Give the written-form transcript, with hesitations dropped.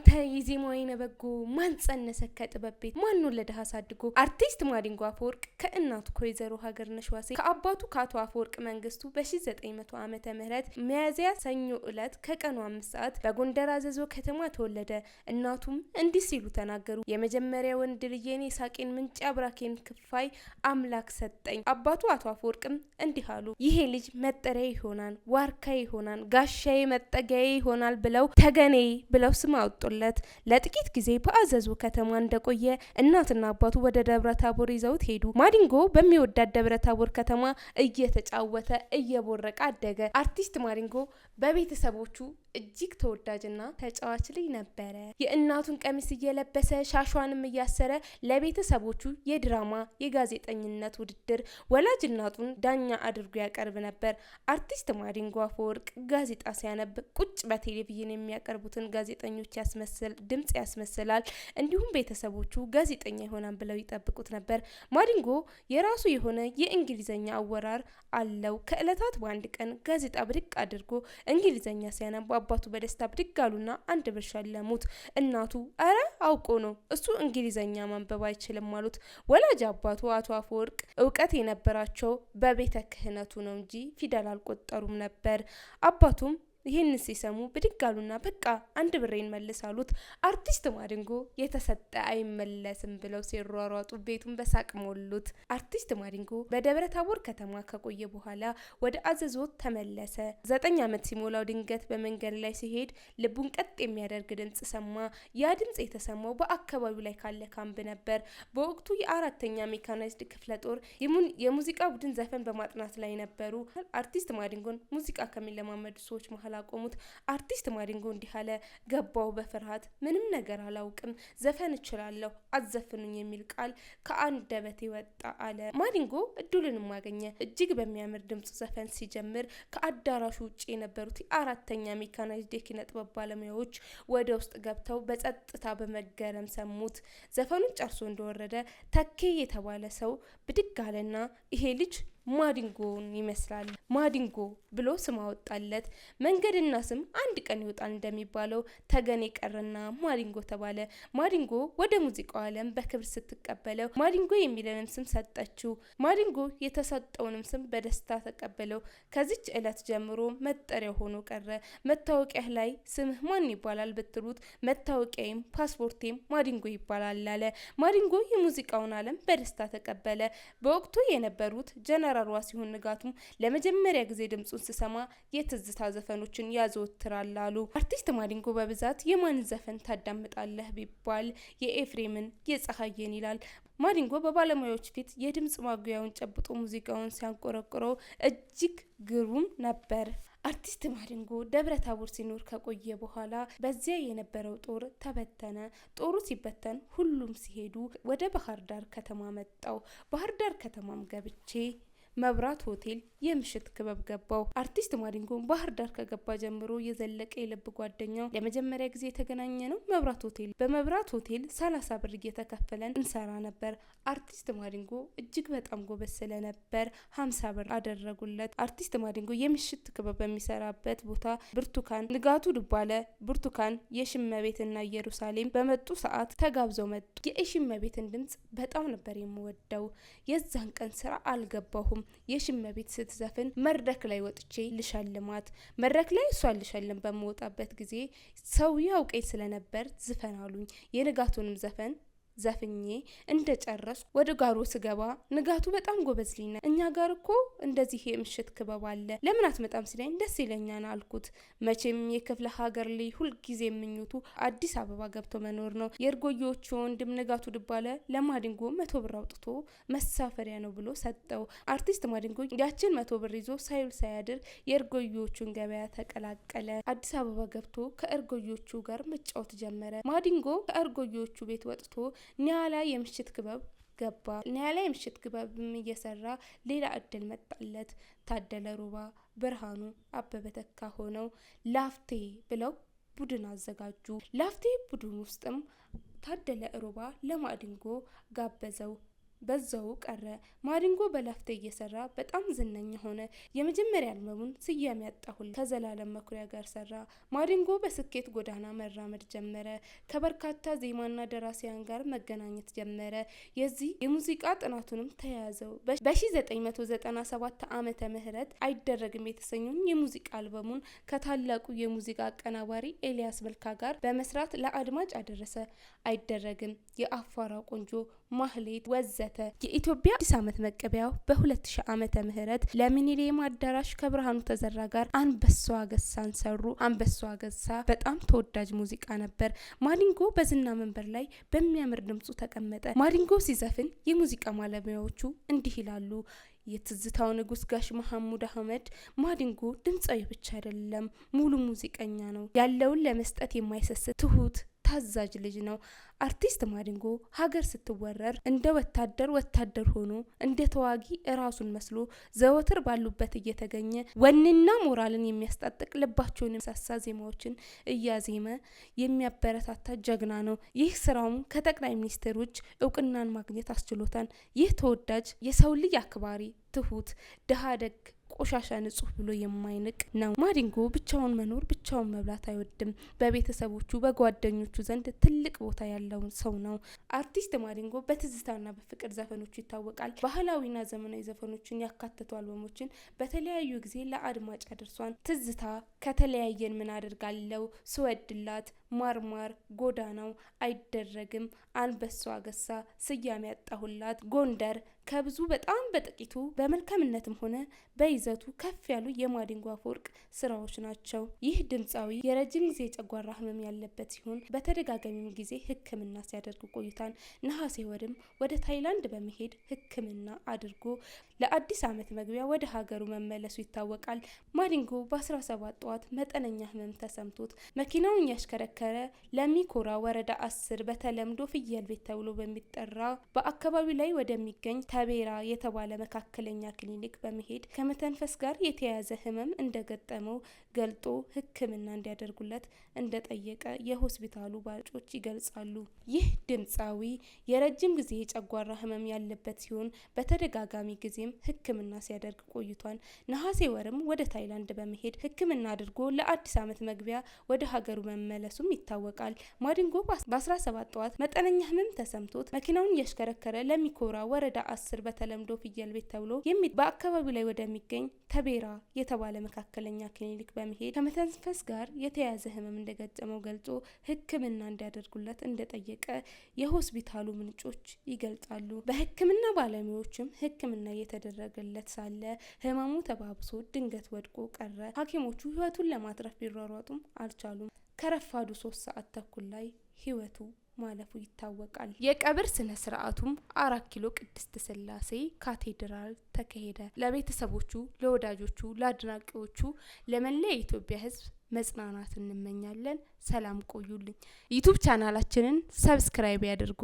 አንተ የዜማው አይነበጎ ማን ጸነሰ ከጥበብ ቤት ማን ወለደ አሳድጎ። አርቲስት ማዲንጎ አፈወርቅ ከእናቱ ከወይዘሮ ሀገርነሽ ዋሴ ከአባቱ ከአቶ አፈወርቅ መንግስቱ በ1900 ዓመተ ምህረት ሚያዝያ ሰኞ ዕለት ከቀኑ 5 ሰዓት በጎንደር አዘዞ ከተማ ተወለደ። እናቱም እንዲህ ሲሉ ተናገሩ። የመጀመሪያ ወንድ ልጄን የሳቄን ምንጭ አብራኬን ክፋይ አምላክ ሰጠኝ። አባቱ አቶ አፈወርቅም እንዲህ አሉ። ይሄ ልጅ መጠሪያ ይሆናል፣ ዋርካ ይሆናል፣ ጋሻዬ መጠጊያዬ ይሆናል ብለው ተገኔ ብለው ስም አወጡለት። ለጥቂት ጊዜ በአዘዞ ከተማ እንደቆየ እናትና አባቱ ወደ ደብረ ታቦር ይዘውት ሄዱ። ማዲንጎ በሚወዳት ደብረ ታቦር ከተማ እየተጫወተ እየቦረቀ አደገ። አርቲስት ማዲንጎ በቤተሰቦቹ እጅግ ተወዳጅና ተጫዋች ልጅ ነበረ። የእናቱን ቀሚስ እየለበሰ ሻሿንም እያሰረ ለቤተሰቦቹ የድራማ የጋዜጠኝነት ውድድር ወላጅ እናቱን ዳኛ አድርጎ ያቀርብ ነበር። አርቲስት ማዲንጎ አፈወርቅ ጋዜጣ ሲያነብ ቁጭ በቴሌቪዥን የሚያቀርቡትን ጋዜጠኞች ድምጽ ያስመስላል። እንዲሁም ቤተሰቦቹ ጋዜጠኛ ይሆናል ብለው ይጠብቁት ነበር። ማዲንጎ የራሱ የሆነ የእንግሊዘኛ አወራር አለው። ከእለታት በአንድ ቀን ጋዜጣ ብድቅ አድርጎ እንግሊዘኛ ሲያነብ አባቱ በደስታ ብድግ አሉና አንድ ብር ሸለሙት። እናቱ አረ አውቆ ነው እሱ እንግሊዘኛ ማንበብ አይችልም አሉት። ወላጅ አባቱ አቶ አፈወርቅ እውቀት የነበራቸው በቤተ ክህነቱ ነው እንጂ ፊደል አልቆጠሩም ነበር። አባቱም ይህን ሲሰሙ ብድግ አሉና በቃ አንድ ብሬን መልስ አሉት። አርቲስት ማዲንጎ የተሰጠ አይመለስም ብለው ሲሯሯጡ ቤቱን በሳቅ ሞሉት። አርቲስት ማዲንጎ በደብረ ታቦር ከተማ ከቆየ በኋላ ወደ አዘዞ ተመለሰ። 9 ዓመት ሲሞላው ድንገት በመንገድ ላይ ሲሄድ ልቡን ቀጥ የሚያደርግ ድምጽ ሰማ። ያ ድምጽ የተሰማው በአካባቢው ላይ ካለ ካምፕ ነበር። በወቅቱ የ4ኛ ሜካናይዝድ ክፍለ ጦር የሙዚቃ ቡድን ዘፈን በማጥናት ላይ ነበሩ። አርቲስት ማዲንጎን ሙዚቃ ከሚለማመዱ ሰዎች መሀል አቆሙት። አርቲስት ማዲንጎ እንዲህ አለ። ገባው በፍርሃት ምንም ነገር አላውቅም፣ ዘፈን እችላለሁ፣ አዘፍኑኝ የሚል ቃል ከአንደበቴ ወጣ አለ። ማዲንጎ እድሉንም አገኘ። እጅግ በሚያምር ድምጽ ዘፈን ሲጀምር ከአዳራሹ ውጭ የነበሩት የ4ኛ ሜካናይዝድ የኪነ ጥበብ ባለሙያዎች ወደ ውስጥ ገብተው በጸጥታ በመገረም ሰሙት። ዘፈኑን ጨርሶ እንደወረደ ተኬ የተባለ ሰው ብድግ አለና ይሄ ልጅ ማዲንጎን ይመስላል ማዲንጎ ብሎ ስም አወጣለት። መንገድና ስም አንድ ቀን ይወጣል እንደሚባለው ተገኔ ቀረና ማዲንጎ ተባለ። ማዲንጎ ወደ ሙዚቃው ዓለም በክብር ስትቀበለው ማዲንጎ የሚለንም ስም ሰጠችው። ማዲንጎ የተሰጠውንም ስም በደስታ ተቀበለው። ከዚች ዕለት ጀምሮ መጠሪያው ሆኖ ቀረ። መታወቂያ ላይ ስምህ ማን ይባላል ብትሉት መታወቂያዬም ፓስፖርቴም ማዲንጎ ይባላል አለ። ማዲንጎ የሙዚቃውን ዓለም በደስታ ተቀበለ። በወቅቱ የነበሩት ጀነራል ዋሲሁን ንጋቱም ለመጀመሪያ ጊዜ ድምጹን ሲሰማ የትዝታ ዘፈኖችን ያዘወትራል አሉ። አርቲስት ማዲንጎ በብዛት የማን ዘፈን ታዳምጣለህ ቢባል የኤፍሬምን የፀሐዬን ይላል። ማዲንጎ በባለሙያዎች ፊት የድምጽ ማጉያውን ጨብጦ ሙዚቃውን ሲያንቆረቆረው እጅግ ግሩም ነበር። አርቲስት ማዲንጎ ደብረ ታቦር ሲኖር ከቆየ በኋላ በዚያ የነበረው ጦር ተበተነ። ጦሩ ሲበተን ሁሉም ሲሄዱ ወደ ባህር ዳር ከተማ መጣው። ባህር ዳር ከተማም ገብቼ መብራት ሆቴል የምሽት ክበብ ገባው። አርቲስት ማዲንጎ ባህር ዳር ከገባ ጀምሮ የዘለቀ የልብ ጓደኛው ለመጀመሪያ ጊዜ የተገናኘ ነው መብራት ሆቴል። በመብራት ሆቴል 30 ብር እየተከፈለን እንሰራ ነበር። አርቲስት ማዲንጎ እጅግ በጣም ጎበዝ ስለነበር 50 ብር አደረጉለት። አርቲስት ማዲንጎ የምሽት ክበብ በሚሰራበት ቦታ ብርቱካን ንጋቱ ዱባለ፣ ብርቱካን የሽመቤትና ኢየሩሳሌም በመጡ ሰዓት ተጋብዘው መጡ። የሽመቤትን ድምጽ በጣም ነበር የምወደው። የዛን ቀን ስራ አልገባሁም። የሽመቤት ስትዘፍን መድረክ ላይ ወጥቼ ልሸልማት። መድረክ ላይ እሷን ልሸልም በመወጣበት ጊዜ ሰው ያውቀኝ ስለነበር ዝፈን አሉኝ። የንጋቱንም ዘፈን ዘፍኜ እንደጨረስኩ ወደ ጋሩ ስገባ ንጋቱ በጣም ጎበዝ ልኝ ነው፣ እኛ ጋር እኮ እንደዚህ የምሽት ክበብ አለ፣ ለምን አትመጣም ሲለኝ ደስ ይለኛል አልኩት። መቼም የክፍለ ሀገር ልጅ ሁልጊዜ ምኞቱ አዲስ አበባ ገብቶ መኖር ነው። የእርጎዮቹ ወንድም ንጋቱ ዱባለ ለማዲንጎ 100 ብር አውጥቶ መሳፈሪያ ነው ብሎ ሰጠው። አርቲስት ማዲንጎ ያችን 100 ብር ይዞ ሳይውል ሳያድር የእርጎዮቹን ገበያ ተቀላቀለ። አዲስ አበባ ገብቶ ከእርጎዮቹ ጋር መጫወት ጀመረ። ማዲንጎ ከእርጎዮቹ ቤት ወጥቶ ኒያላ የምሽት ክበብ ገባ። ኒያላ የምሽት ክበብም እየሰራ ሌላ እድል መጣለት። ታደለ ሮባ፣ ብርሃኑ አበበ ተካ ሆነው ላፍቴ ብለው ቡድን አዘጋጁ። ላፍቴ ቡድን ውስጥም ታደለ ሮባ ለማዲንጎ ጋበዘው። በዛው ቀረ። ማዲንጎ በላፍታ እየሰራ በጣም ዝነኛ ሆነ። የመጀመሪያ አልበሙን ስያሜ ያጣሁልህ ከዘላለም መኩሪያ ጋር ሰራ። ማዲንጎ በስኬት ጎዳና መራመድ ጀመረ። ከበርካታ ዜማና ደራሲያን ጋር መገናኘት ጀመረ። የዚህ የሙዚቃ ጥናቱንም ተያያዘው። በ1997 ዓመተ ምህረት አይደረግም የተሰኘውን የሙዚቃ አልበሙን ከታላቁ የሙዚቃ አቀናባሪ ኤልያስ መልካ ጋር በመስራት ለአድማጭ አደረሰ። አይደረግም፣ የአፋሯ ቆንጆ፣ ማህሌት ወዘተ። የኢትዮጵያ አዲስ ዓመት መቀበያው በ2000 ዓመተ ምህረት ለሚኒሊየም አዳራሽ ከብርሃኑ ተዘራ ጋር አንበሳው አገሳን ሰሩ። አንበሳው አገሳ በጣም ተወዳጅ ሙዚቃ ነበር። ማዲንጎ በዝና መንበር ላይ በሚያምር ድምጹ ተቀመጠ። ማዲንጎ ሲዘፍን የሙዚቃ ባለሙያዎቹ እንዲህ ይላሉ። የትዝታው ንጉስ ጋሽ መሐሙድ አህመድ ማዲንጎ ድምጻዊ ብቻ አይደለም፣ ሙሉ ሙዚቀኛ ነው። ያለውን ለመስጠት የማይሰስት ትሁት ታዛዥ ልጅ ነው። አርቲስት ማዲንጎ ሀገር ስትወረር እንደ ወታደር ሆኖ እንደ ተዋጊ ራሱን መስሎ ዘወትር ባሉበት እየተገኘ ወንና ሞራልን የሚያስጣጥቅ ልባቸውን የሚያሳሳ ዜማዎችን እያዜመ የሚያበረታታ ጀግና ነው። ይህ ስራውም ከጠቅላይ ሚኒስትሮች እውቅናን ማግኘት አስችሎታል። ይህ ተወዳጅ የሰው ልጅ አክባሪ፣ ትሁት፣ ደሃ ደግ፣ ቆሻሻ ንጹህ ብሎ የማይንቅ ነው። ማዲንጎ ብቻውን መኖር ብቻውን መብላት አይወድም። በቤተሰቦቹ በጓደኞቹ ዘንድ ትልቅ ቦታ ያለው ሰው ነው። አርቲስት ማዲንጎ በትዝታና በፍቅር ዘፈኖቹ ይታወቃል። ባህላዊና ዘመናዊ ዘፈኖችን ያካተቱ አልበሞችን በተለያዩ ጊዜ ለአድማጭ አድርሷል። ትዝታ፣ ከተለያየን ምን አደርጋለው፣ ስወድላት፣ ማርማር፣ ጎዳናው፣ አይደረግም፣ አንበሳው አገሳ፣ ስያሜ ያጣሁላት፣ ጎንደር ከብዙ በጣም በጥቂቱ በመልካምነትም ሆነ በይዘቱ ከፍ ያሉ የማዲንጎ አፈወርቅ ስራዎች ናቸው። ይህ ድምጻዊ የረጅም ጊዜ የጨጓራ ህመም ያለበት ሲሆን በተደጋጋሚም ጊዜ ሕክምና ሲያደርግ ቆይቷል። ነሐሴ ወርም ወደ ታይላንድ በመሄድ ሕክምና አድርጎ ለአዲስ ዓመት መግቢያ ወደ ሀገሩ መመለሱ ይታወቃል። ማዲንጎ በ17 ጠዋት መጠነኛ ህመም ተሰምቶት መኪናውን ያሽከረከረ ለሚኮራ ወረዳ 10 በተለምዶ ፍየል ቤት ተብሎ በሚጠራ በአካባቢው ላይ ወደሚገኝ ተቤራ የተባለ መካከለኛ ክሊኒክ በመሄድ ከመተንፈስ ጋር የተያያዘ ህመም እንደገጠመው ገልጦ ሕክምና እንዲያደርጉለት እንደጠየቀ የሆስፒታሉ ባልጮች ይገልጻሉ። ይህ ድምጻዊ የረጅም ጊዜ የጨጓራ ህመም ያለበት ሲሆን በተደጋጋሚ ጊዜም ሕክምና ሲያደርግ ቆይቷል። ነሐሴ ወርም ወደ ታይላንድ በመሄድ ሕክምና አድርጎ ለአዲስ ዓመት መግቢያ ወደ ሀገሩ መመለሱም ይታወቃል። ማዲንጎ በ17 ጠዋት መጠነኛ ህመም ተሰምቶት መኪናውን እያሽከረከረ ለሚኮራ ወረዳ 10 በተለምዶ ፍየል ቤት ተብሎ በአካባቢው ላይ ወደሚገኝ ተቤራ የተባለ መካከለኛ ክሊኒክ በመሄድ ከመተንፈስ ጋር የተያያዘ ህመም እንደገጠመው ገልጾ ሕክምና እንዲያደርጉለት እንደጠየቀ የሆስፒታሉ ምንጮች ይገልጻሉ። በሕክምና ባለሙያዎችም ሕክምና እየተደረገለት ሳለ ህመሙ ተባብሶ ድንገት ወድቆ ቀረ። ሐኪሞቹ ህይወቱን ለማትረፍ ቢሯሯጡም አልቻሉም። ከረፋዱ 3 ሰዓት ተኩል ላይ ህይወቱ ማለፉ ይታወቃል። የቀብር ስነ ስርዓቱም 4 ኪሎ ቅድስት ስላሴ ካቴድራል ተካሄደ። ለቤተሰቦቹ፣ ለወዳጆቹ፣ ለአድናቂዎቹ፣ ለመላ የኢትዮጵያ ህዝብ መጽናናት እንመኛለን። ሰላም ቆዩልኝ። ዩቲዩብ ቻናላችንን ሰብስክራይብ ያድርጉ።